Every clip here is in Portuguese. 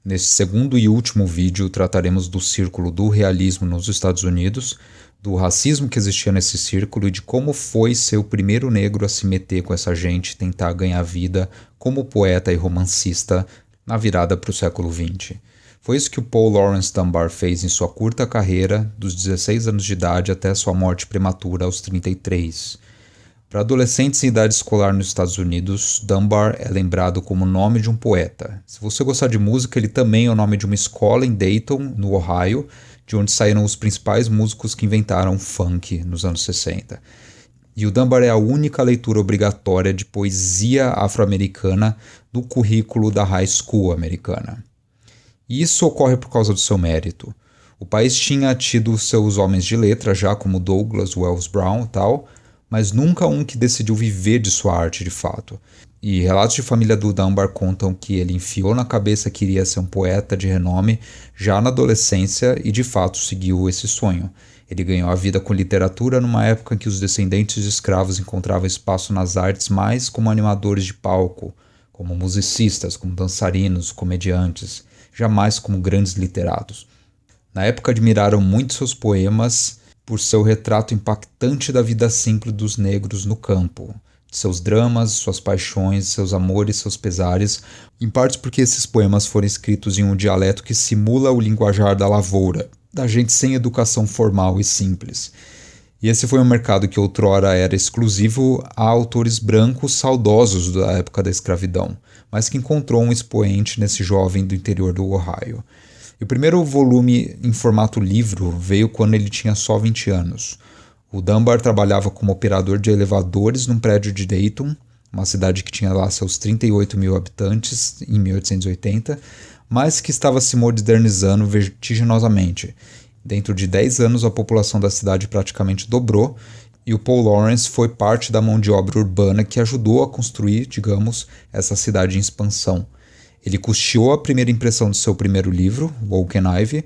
Nesse segundo e último vídeo, trataremos do círculo do realismo nos Estados Unidos, do racismo que existia nesse círculo e de como foi ser o primeiro negro a se meter com essa gente e tentar ganhar vida como poeta e romancista na virada para o século XX. Foi isso que o Paul Laurence Dunbar fez em sua curta carreira, dos 16 anos de idade até sua morte prematura aos 33. Para adolescentes em idade escolar nos Estados Unidos, Dunbar é lembrado como o nome de um poeta. Se você gostar de música, ele também é o nome de uma escola em Dayton, no Ohio, de onde saíram os principais músicos que inventaram o funk nos anos 60. E o Dunbar é a única leitura obrigatória de poesia afro-americana no currículo da high school americana. E isso ocorre por causa do seu mérito. O país tinha tido seus homens de letra já, como Douglas Wells Brown e tal, mas nunca um que decidiu viver de sua arte de fato. E relatos de família do Dunbar contam que ele enfiou na cabeça que iria ser um poeta de renome já na adolescência e de fato seguiu esse sonho. Ele ganhou a vida com literatura numa época em que os descendentes de escravos encontravam espaço nas artes mais como animadores de palco, como musicistas, como dançarinos, comediantes, jamais como grandes literatos. Na época admiraram muito seus poemas por seu retrato impactante da vida simples dos negros no campo, de seus dramas, suas paixões, seus amores, seus pesares, em parte porque esses poemas foram escritos em um dialeto que simula o linguajar da lavoura, da gente sem educação formal e simples. E esse foi um mercado que outrora era exclusivo a autores brancos saudosos da época da escravidão, mas que encontrou um expoente nesse jovem do interior do Ohio. E o primeiro volume em formato livro veio quando ele tinha só 20 anos. O Dunbar trabalhava como operador de elevadores num prédio de Dayton, uma cidade que tinha lá seus 38 mil habitantes em 1880, mas que estava se modernizando vertiginosamente. Dentro de 10 anos, a população da cidade praticamente dobrou, e o Paul Laurence foi parte da mão de obra urbana que ajudou a construir, digamos, essa cidade em expansão. Ele custeou a primeira impressão de seu primeiro livro, Woken Ivy,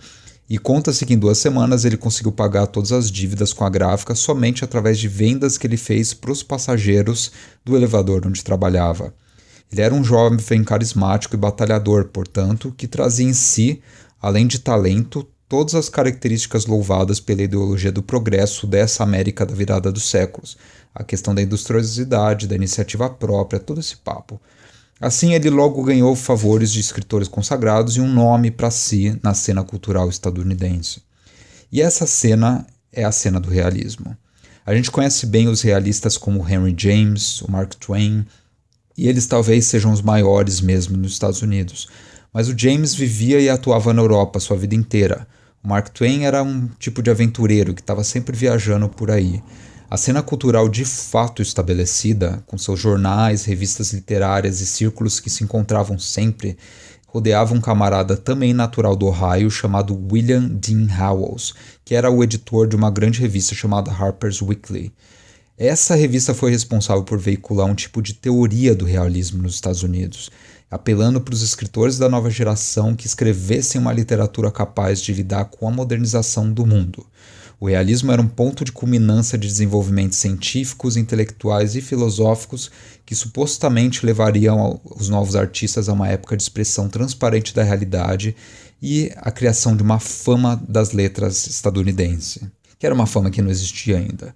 e conta-se que em 2 semanas ele conseguiu pagar todas as dívidas com a gráfica somente através de vendas que ele fez para os passageiros do elevador onde trabalhava. Ele era um jovem carismático e batalhador, portanto, que trazia em si, além de talento, todas as características louvadas pela ideologia do progresso dessa América da virada dos séculos. A questão da industriosidade, da iniciativa própria, todo esse papo. Assim, ele logo ganhou favores de escritores consagrados e um nome para si na cena cultural estadunidense. E essa cena é a cena do realismo. A gente conhece bem os realistas como Henry James, o Mark Twain, e eles talvez sejam os maiores mesmo nos Estados Unidos. Mas o James vivia e atuava na Europa sua vida inteira. O Mark Twain era um tipo de aventureiro que estava sempre viajando por aí. A cena cultural de fato estabelecida, com seus jornais, revistas literárias e círculos que se encontravam sempre, rodeava um camarada também natural do Ohio chamado William Dean Howells, que era o editor de uma grande revista chamada Harper's Weekly. Essa revista foi responsável por veicular um tipo de teoria do realismo nos Estados Unidos, apelando para os escritores da nova geração que escrevessem uma literatura capaz de lidar com a modernização do mundo. O realismo era um ponto de culminância de desenvolvimentos científicos, intelectuais e filosóficos que supostamente levariam os novos artistas a uma época de expressão transparente da realidade e a criação de uma fama das letras estadunidense, que era uma fama que não existia ainda.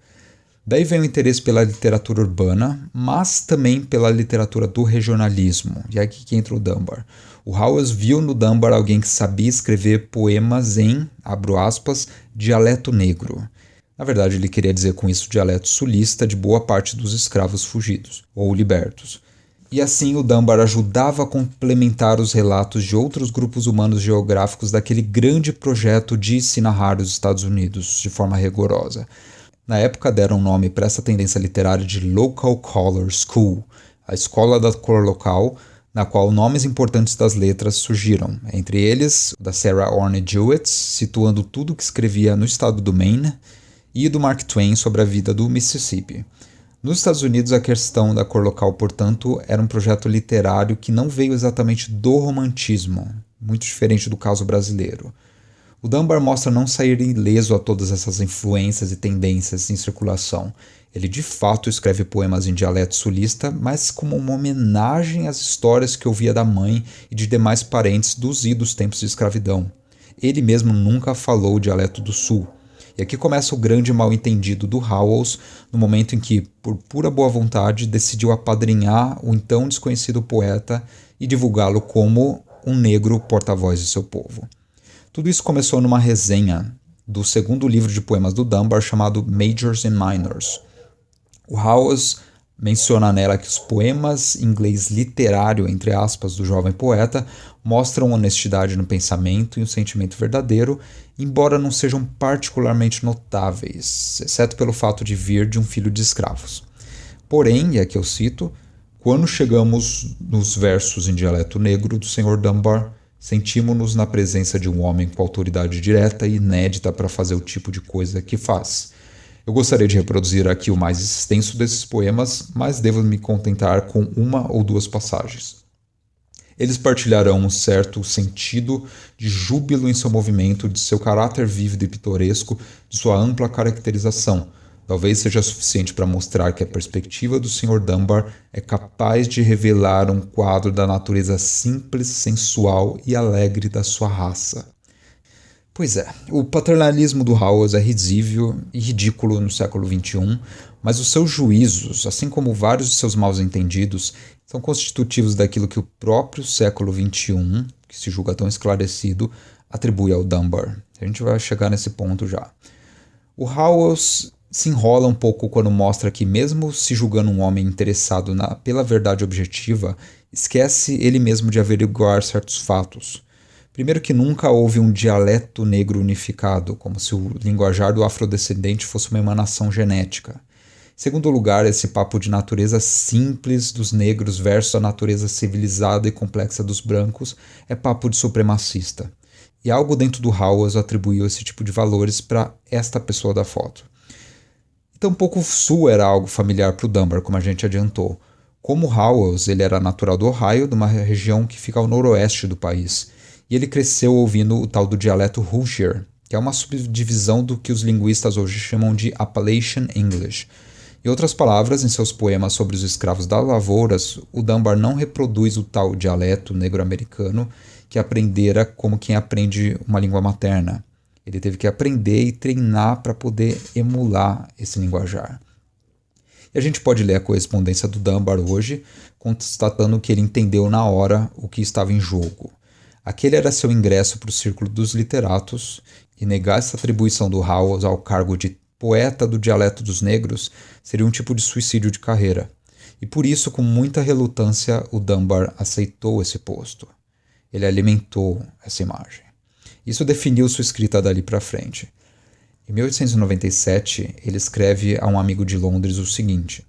Daí vem o interesse pela literatura urbana, mas também pela literatura do regionalismo, e é aqui que entra o Dunbar. O Howells viu no Dunbar alguém que sabia escrever poemas em, abro aspas, dialeto negro. Na verdade, ele queria dizer com isso dialeto sulista de boa parte dos escravos fugidos, ou libertos. E assim o Dunbar ajudava a complementar os relatos de outros grupos humanos geográficos daquele grande projeto de se narrar os Estados Unidos de forma rigorosa. Na época deram nome para essa tendência literária de Local Color School, a escola da cor local, na qual nomes importantes das letras surgiram, entre eles o da Sarah Orne Jewett, situando tudo o que escrevia no estado do Maine, e do Mark Twain sobre a vida do Mississippi. Nos Estados Unidos, a questão da cor local, portanto, era um projeto literário que não veio exatamente do romantismo, muito diferente do caso brasileiro. O Dunbar mostra não sair ileso a todas essas influências e tendências em circulação. Ele de fato escreve poemas em dialeto sulista, mas como uma homenagem às histórias que ouvia da mãe e de demais parentes dos idos tempos de escravidão. Ele mesmo nunca falou o dialeto do sul. E aqui começa o grande mal-entendido do Howells, no momento em que, por pura boa vontade, decidiu apadrinhar o então desconhecido poeta e divulgá-lo como um negro porta-voz de seu povo. Tudo isso começou numa resenha do segundo livro de poemas do Dunbar, chamado Majors and Minors. O Howells menciona nela que os poemas em inglês literário, entre aspas, do jovem poeta mostram honestidade no pensamento e um sentimento verdadeiro, embora não sejam particularmente notáveis, exceto pelo fato de vir de um filho de escravos. Porém, e aqui eu cito, quando chegamos nos versos em dialeto negro do Sr. Dunbar, sentimos-nos na presença de um homem com autoridade direta e inédita para fazer o tipo de coisa que faz. Eu gostaria de reproduzir aqui o mais extenso desses poemas, mas devo me contentar com uma ou duas passagens. Eles partilharão um certo sentido de júbilo em seu movimento, de seu caráter vívido e pitoresco, de sua ampla caracterização. Talvez seja suficiente para mostrar que a perspectiva do Sr. Dunbar é capaz de revelar um quadro da natureza simples, sensual e alegre da sua raça. Pois é, o paternalismo do Howells é risível e ridículo no século XXI, mas os seus juízos, assim como vários de seus mal-entendidos, são constitutivos daquilo que o próprio século XXI, que se julga tão esclarecido, atribui ao Dunbar. A gente vai chegar nesse ponto já. O Howells se enrola um pouco quando mostra que, mesmo se julgando um homem interessado pela verdade objetiva, esquece ele mesmo de averiguar certos fatos. Primeiro que nunca houve um dialeto negro unificado, como se o linguajar do afrodescendente fosse uma emanação genética. Em segundo lugar, esse papo de natureza simples dos negros versus a natureza civilizada e complexa dos brancos é papo de supremacista. E algo dentro do Howells atribuiu esse tipo de valores para esta pessoa da foto. E tampouco o sul era algo familiar para o Dunbar, como a gente adiantou. Como Howells, ele era natural do Ohio, de uma região que fica ao noroeste do país. E ele cresceu ouvindo o tal do dialeto Hoosier, que é uma subdivisão do que os linguistas hoje chamam de Appalachian English. Em outras palavras, em seus poemas sobre os escravos das lavouras, o Dunbar não reproduz o tal dialeto negro-americano que aprendera como quem aprende uma língua materna. Ele teve que aprender e treinar para poder emular esse linguajar. E a gente pode ler a correspondência do Dunbar hoje, constatando que ele entendeu na hora o que estava em jogo. Aquele era seu ingresso para o círculo dos literatos, e negar essa atribuição do Howells ao cargo de poeta do dialeto dos negros seria um tipo de suicídio de carreira. E por isso, com muita relutância, o Dunbar aceitou esse posto. Ele alimentou essa imagem. Isso definiu sua escrita dali para frente. Em 1897, ele escreve a um amigo de Londres o seguinte: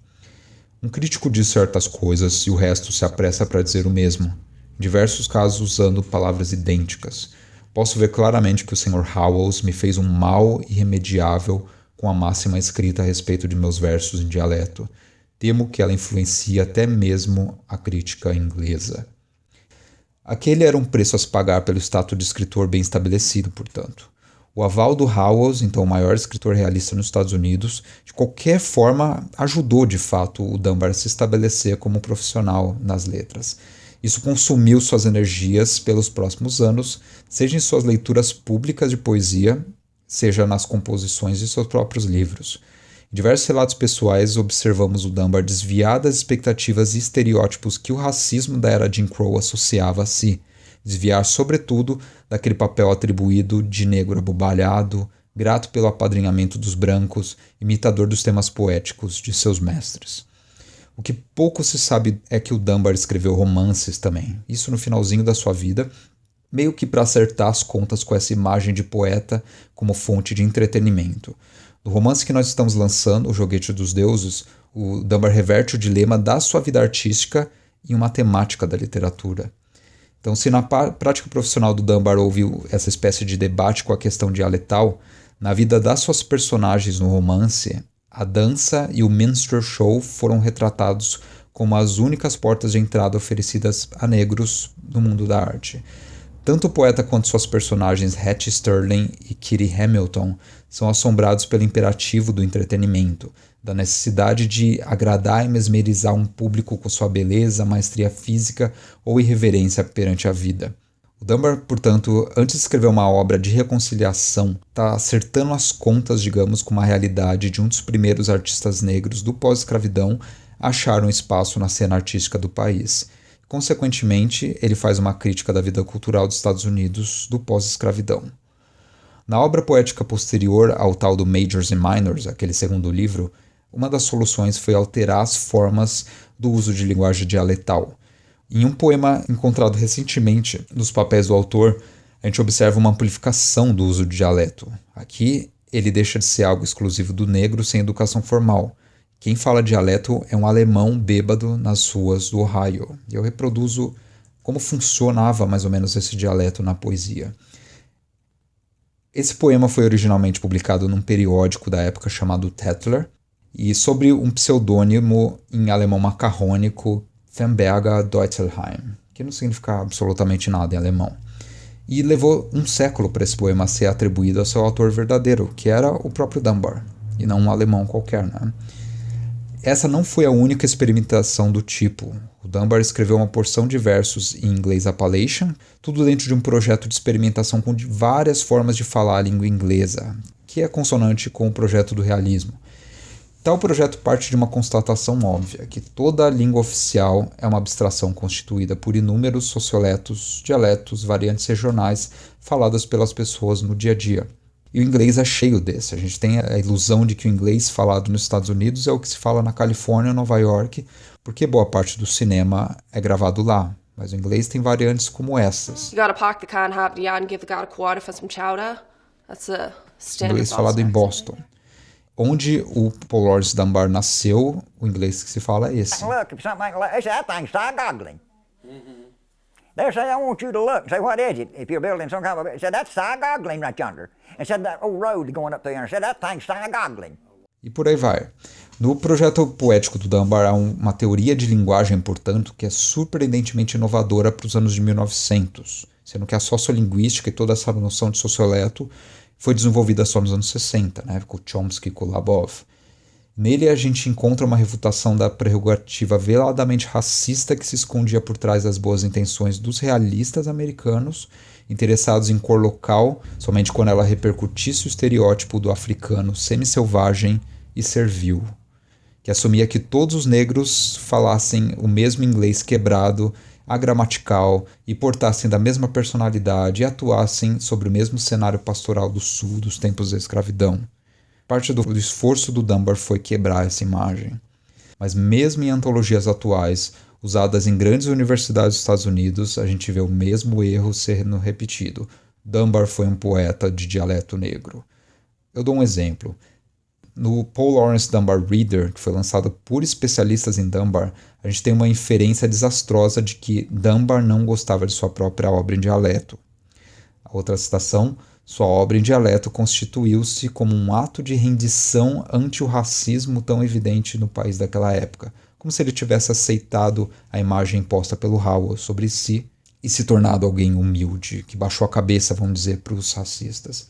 um crítico diz certas coisas e o resto se apressa para dizer o mesmo. Em diversos casos usando palavras idênticas. Posso ver claramente que o Sr. Howells me fez um mal irremediável com a máxima escrita a respeito de meus versos em dialeto. Temo que ela influencie até mesmo a crítica inglesa. Aquele era um preço a se pagar pelo status de escritor bem estabelecido, portanto. O aval do Howells, então o maior escritor realista nos Estados Unidos, de qualquer forma ajudou de fato o Dunbar a se estabelecer como profissional nas letras. Isso consumiu suas energias pelos próximos anos, seja em suas leituras públicas de poesia, seja nas composições de seus próprios livros. Em diversos relatos pessoais, observamos o Dunbar desviar das expectativas e estereótipos que o racismo da era Jim Crow associava a si, desviar, sobretudo, daquele papel atribuído de negro abobalhado, grato pelo apadrinhamento dos brancos, imitador dos temas poéticos de seus mestres. O que pouco se sabe é que o Dunbar escreveu romances também, isso no finalzinho da sua vida, meio que para acertar as contas com essa imagem de poeta como fonte de entretenimento. No romance que nós estamos lançando, O Joguete dos Deuses, o Dunbar reverte o dilema da sua vida artística em uma temática da literatura. Então, se na prática profissional do Dunbar houve essa espécie de debate com a questão dialetal, na vida das suas personagens no romance, a dança e o minstrel show foram retratados como as únicas portas de entrada oferecidas a negros no mundo da arte. Tanto o poeta quanto suas personagens Hattie Sterling e Kitty Hamilton são assombrados pelo imperativo do entretenimento, da necessidade de agradar e mesmerizar um público com sua beleza, maestria física ou irreverência perante a vida. O Dunbar, portanto, antes de escrever uma obra de reconciliação, está acertando as contas, digamos, com uma realidade de um dos primeiros artistas negros do pós-escravidão a achar um espaço na cena artística do país. Consequentemente, ele faz uma crítica da vida cultural dos Estados Unidos do pós-escravidão. Na obra poética posterior ao tal do Majors and Minors, aquele segundo livro, uma das soluções foi alterar as formas do uso de linguagem dialetal. Em um poema encontrado recentemente nos papéis do autor, a gente observa uma amplificação do uso do dialeto. Aqui, ele deixa de ser algo exclusivo do negro sem educação formal. Quem fala dialeto é um alemão bêbado nas ruas do Ohio. E eu reproduzo como funcionava mais ou menos esse dialeto na poesia. Esse poema foi originalmente publicado num periódico da época chamado Tetler, e sobre um pseudônimo em alemão macarrônico, Femberger Deutelheim, que não significa absolutamente nada em alemão. E levou um século para esse poema ser atribuído ao seu autor verdadeiro, que era o próprio Dunbar, e não um alemão qualquer, né? Essa não foi a única experimentação do tipo. O Dunbar escreveu uma porção de versos em inglês Appalachian, tudo dentro de um projeto de experimentação com várias formas de falar a língua inglesa, que é consonante com o projeto do realismo. Tal projeto parte de uma constatação óbvia, que toda a língua oficial é uma abstração constituída por inúmeros socioletos, dialetos, variantes regionais faladas pelas pessoas no dia a dia. E o inglês é cheio desse. A gente tem a ilusão de que o inglês falado nos Estados Unidos é o que se fala na Califórnia, Nova York, porque boa parte do cinema é gravado lá. Mas o inglês tem variantes como essas. You gotta park the car and have it and give the guy a quarter for some chowder. That's a standard Inglês falado em Boston. Onde o Paul Laurence Dunbar nasceu, o inglês que se fala é esse. Look, if something like they say that thing's side-goggling. They say, I want you to look. Say, what is it? If you're building some kind of a... Said, that's side-goggling right yonder. And said, that old road going up there. And said, that thing's side-goggling. E por aí vai. No projeto poético do Dunbar há uma teoria de linguagem, portanto, que é surpreendentemente inovadora para os anos de 1900, sendo que a sociolinguística e toda essa noção de socioleto foi desenvolvida só nos anos 60, né, com Chomsky e com Labov. Nele a gente encontra uma refutação da prerrogativa veladamente racista que se escondia por trás das boas intenções dos realistas americanos, interessados em cor local somente quando ela repercutisse o estereótipo do africano semi-selvagem e servil, que assumia que todos os negros falassem o mesmo inglês quebrado, agramatical, e portassem da mesma personalidade e atuassem sobre o mesmo cenário pastoral do sul dos tempos da escravidão. Parte do esforço do Dunbar foi quebrar essa imagem. Mas mesmo em antologias atuais, usadas em grandes universidades dos Estados Unidos, a gente vê o mesmo erro sendo repetido. Dunbar foi um poeta de dialeto negro. Eu dou um exemplo. No Paul Laurence Dunbar Reader, que foi lançado por especialistas em Dunbar, a gente tem uma inferência desastrosa de que Dunbar não gostava de sua própria obra em dialeto. A outra citação, sua obra em dialeto constituiu-se como um ato de rendição ante o racismo tão evidente no país daquela época, como se ele tivesse aceitado a imagem imposta pelo Howell sobre si e se tornado alguém humilde, que baixou a cabeça, vamos dizer, para os racistas.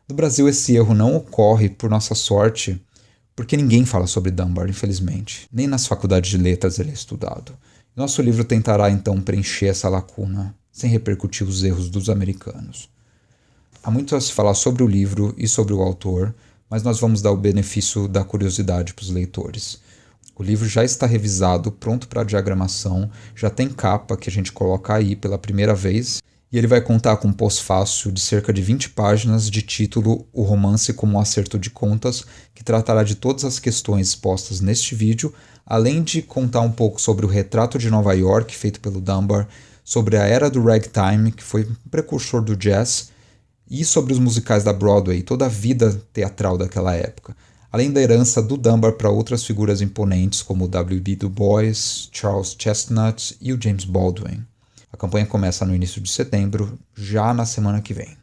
No Brasil, esse erro não ocorre, por nossa sorte, porque ninguém fala sobre Dunbar, infelizmente. Nem nas faculdades de letras ele é estudado. Nosso livro tentará, então, preencher essa lacuna, sem repercutir os erros dos americanos. Há muito a se falar sobre o livro e sobre o autor, mas nós vamos dar o benefício da curiosidade para os leitores. O livro já está revisado, pronto para diagramação, já tem capa que a gente coloca aí pela primeira vez, e ele vai contar com um pós-fácil de cerca de 20 páginas de título O Romance como um Acerto de Contas, que tratará de todas as questões expostas neste vídeo, além de contar um pouco sobre o retrato de Nova York, feito pelo Dunbar, sobre a era do ragtime, que foi um precursor do jazz, e sobre os musicais da Broadway e toda a vida teatral daquela época, além da herança do Dunbar para outras figuras imponentes como o W.B. Du Bois, Charles Chestnut e o James Baldwin. A campanha começa no início de setembro, já na semana que vem.